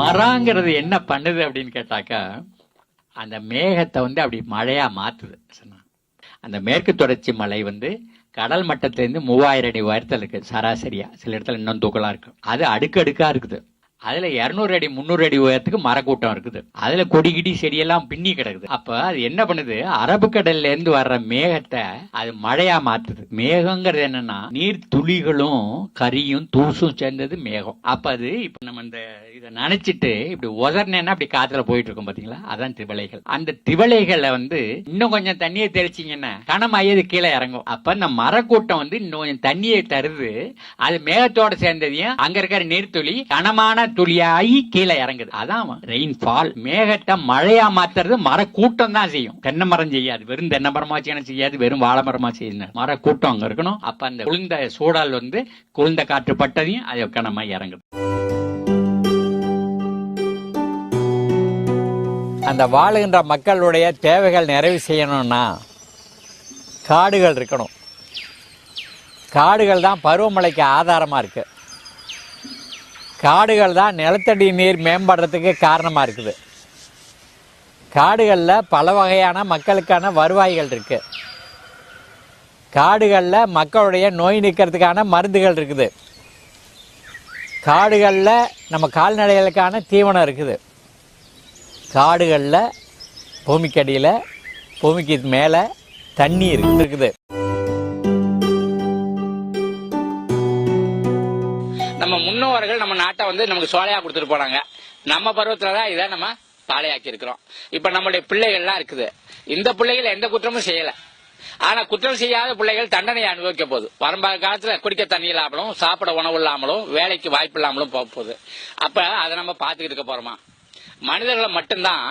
மரங்கிறது என்ன பண்ணுது அப்படின்னு கேட்டாக்கா, அந்த மேகத்தை அப்படி மழையா மாத்துது. அந்த மேற்கு தொடர்ச்சி மலை கடல் மட்டத்திலிருந்து 3000 அடி உயரத்தில் இருக்கு சராசரியா. சில இடத்துல இன்னும் தூக்கலா இருக்கு. அது அடுக்கடுக்கா இருக்குது. அதுல 200 அடி 300 அடி உயரத்துக்கு மரக்கூட்டம் இருக்குது. அதுல கொடிகிடி செடியெல்லாம் பின்னி கிடக்குது. அப்ப அது என்ன பண்ணுது, அரபிக்கடல்ல இருந்து வர்ற மேகத்தை அது மழையா மாத்துது. மேகங்கிறது என்னன்னா நீர் துளிகளும் கரியும் தூசும் சேர்ந்தது மேகம். அப்ப அது இப்ப நம்ம இதை நினைச்சிட்டு இப்படி உதர்னேன்னா அப்படி காத்துல போயிட்டு இருக்கும் பாத்தீங்களா, அதான் திவலைகள். அந்த திவலைகளை இன்னும் கொஞ்சம் தண்ணியை தெளிச்சிங்கன்னா கனமாயது கீழே இறங்கும். அப்ப இந்த மரக்கூட்டம் இன்னும் கொஞ்சம் தண்ணியை தருது. அது மேகத்தோட சேர்ந்ததையும் அங்க இருக்கிற நீர்த்துளி கனமான துளியாகி கீழே இறங்குது. அதான் ரெயின்ஃபால். மேகத்தை மழையா மாத்துறது மர கூட்டம் தான் செய்யும். தென்னை மரம் செய்யாது. வெறும் தென்னை மரமா செய்யாது, வெறும் வாழை மரமா செய்யணும். மர கூட்டம் அங்க இருக்கணும். அப்ப அந்த குளிர்ந்த சூழல் குளிர்ந்த காற்று பட்டதையும் அது கனமா இறங்குது. அந்த வாழுகின்ற மக்களுடைய தேவைகள் நிறைவு செய்யணும்னா காடுகள் இருக்கணும். காடுகள் தான் பருவமழைக்கு ஆதாரமா இருக்கு. காடுகள் தான் நிலத்தடி நீர் மேம்படுறதுக்கு காரணமாக இருக்குது. காடுகளில் பல வகையான மக்களுக்கான வருவாய்கள் இருக்குது. காடுகளில் மக்களுடைய நோய் நீக்கிறதுக்கான மருந்துகள் இருக்குது. காடுகளில் நம்ம கால்நடைகளுக்கான தீவனம் இருக்குது. காடுகளில் பூமிக்கடியில் பூமிக்கு மேலே தண்ணி இருக்குது. நம்ம முன்னோர்கள் நம்ம நாட்டை நமக்கு சோலையா கொடுத்துட்டு போனாங்க. நம்ம பருவத்துலதான் இதை நம்ம பாலையாக்கி இருக்கிறோம். இப்ப நம்மளுடைய பிள்ளைகள்லாம் இருக்குது. இந்த பிள்ளைகள் எந்த குற்றமும் செய்யல. ஆனா குற்றம் செய்யாத பிள்ளைகள் தண்டனை அனுபவிக்க போகுது. வரும்பாத காலத்துல குடிக்க தண்ணி இல்லாமலும், சாப்பிட உணவு இல்லாமலும், வேலைக்கு வாய்ப்பு இல்லாமலும் போக போகுது. அப்ப அதை நம்ம பாத்துக்கிட்டு இருக்க போறோமா? மனிதர்களை மட்டும்தான்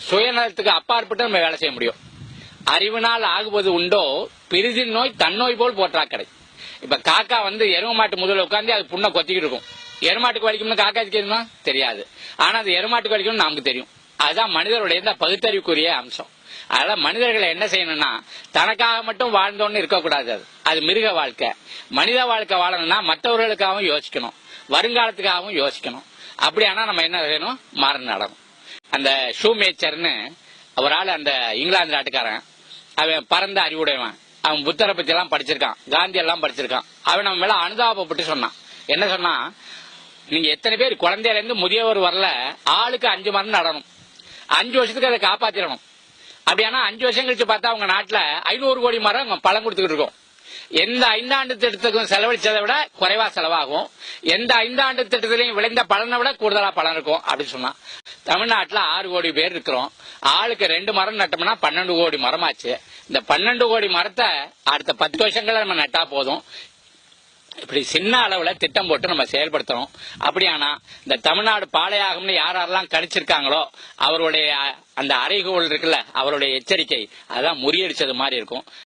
சுயநலத்துக்கு அப்பாற்பட்டு நம்ம வேலை செய்ய முடியும். அறிவினால் ஆகுவது உண்டோ பிரிதின் நோய் தன்னோய் போல் போற்றா கடை. இப்ப காக்கா எரும மாட்டு முதல்ல உட்காந்து அது புண்ணை கொத்திக்கிட்டு இருக்கும். எருமாட்டுக்கு வலிக்கும்னு காக்காக்கு தெரியுமா? தெரியாது. ஆனா அது எருமாட்டுக்கு வலிக்கும்னு நமக்கு தெரியும். அதுதான் மனிதருடைய இந்த பகுத்தறிவுக்குரிய அம்சம். அதனால மனிதர்களை என்ன செய்யணும்னா தனக்காக மட்டும் வாழ்ந்தோன்னு இருக்கக்கூடாது. அது மிருக வாழ்க்கை. மனித வாழ்க்கை வாழணும்னா மற்றவர்களுக்காகவும் யோசிக்கணும், வருங்காலத்துக்காகவும் யோசிக்கணும். அப்படியானா நம்ம என்ன செய்யணும்? மரம் நடணும். அந்த ஷூமேச்சர்னு ஒரு ஆள், அந்த இங்கிலாந்து நாட்டுக்காரன், அவன் பரந்த அறிவுடையவன். அவன் புத்தரை பத்தி எல்லாம் படிச்சிருக்கான், காந்தி எல்லாம் படிச்சிருக்கான். அவன் நம்ம மேல அனுதாபப்பட்டு சொன்னான். என்ன சொன்னா, நீங்க எத்தனை பேர் குழந்தையில இருந்து முதியவர் வரல, ஆளுக்கு 5 மரம் நடணும், 5 வருஷத்துக்கு அதை காப்பாத்திரணும். அப்படியானா 5 வருஷம் கழிச்சு பார்த்தா உங்க நாட்டுல 500 கோடி மரம் பழம் கொடுத்துக்கிட்டு இருக்கும். எந்த 5 ஆண்டு திட்டத்துக்கும் செலவழிச்சதை விட குறைவா செலவாகும். எந்த 5 ஆண்டு திட்டத்திலையும் விளைந்த பலனை விட கூடுதலா பலன் இருக்கும் அப்படின்னு சொன்னா. தமிழ்நாட்டுல 6 கோடி பேர் இருக்கிறோம். ஆளுக்கு 2 மரம் நட்டோம்னா 12 கோடி மரமாச்சு. இந்த 12 கோடி மரத்தை அடுத்த 10 வருஷங்கள நம்ம நட்டா போதும். இப்படி சின்ன அளவுல திட்டம் போட்டு நம்ம செயல்படுத்தணும். அப்படியானா இந்த தமிழ்நாடு பாலையாகும்னு யாரெல்லாம் கணிச்சிருக்காங்களோ அவருடைய அந்த அறைகோள் இருக்குல்ல, அவருடைய எச்சரிக்கை அதான் முறியடிச்சது மாதிரி இருக்கும்.